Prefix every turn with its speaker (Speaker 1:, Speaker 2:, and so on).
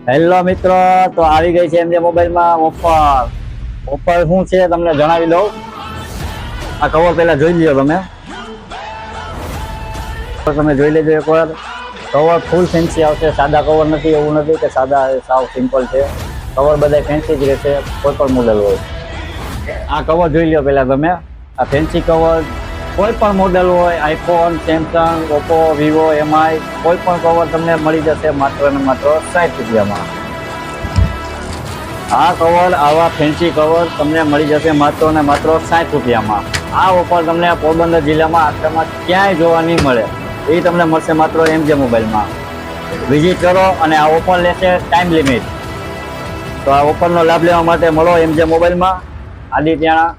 Speaker 1: Hello મિત્રો, તો આવી ગઈ છે એમજે મોબાઈલમાં ઓફર શું છે તમને જણાવી દઉં. આ કવર પહેલા જોઈ લ્યો. તમે જોઈ લેજો એકવાર. કવર ફૂલ ફેન્સી આવશે, સાદા કવર નથી. એવું નથી કે સાદા સાવ સિમ્પલ છે. કવર બધા ફેન્સી જ રહેશે, કોઈ પણ મોડેલ હોય. આ કવર જોઈ લ્યો પહેલા તમે. આ ફેન્સી કવર કોઈ પણ મોડેલ હોય, iPhone, Samsung, Oppo, Vivo, MI, કોઈ પણ કવર તમને મળી જશે માત્ર ને માત્ર 60 રૂપિયામાં. આ કવર, આવા ફેન્સી કવર તમને મળી જશે માત્ર ને માત્ર 60 રૂપિયામાં. આ ઓફર તમને પોરબંદર જિલ્લામાં આશ્રમમાં ક્યાંય જોવા નહીં મળે. એ તમને મળશે માત્ર એમજે મોબાઈલમાં. વિઝિટ કરો અને આ ઓફર લેશે ટાઈમ લિમિટ. તો આ ઓફરનો લાભ લેવા માટે મળો એમજે મોબાઈલમાં, આદિત્યાણા,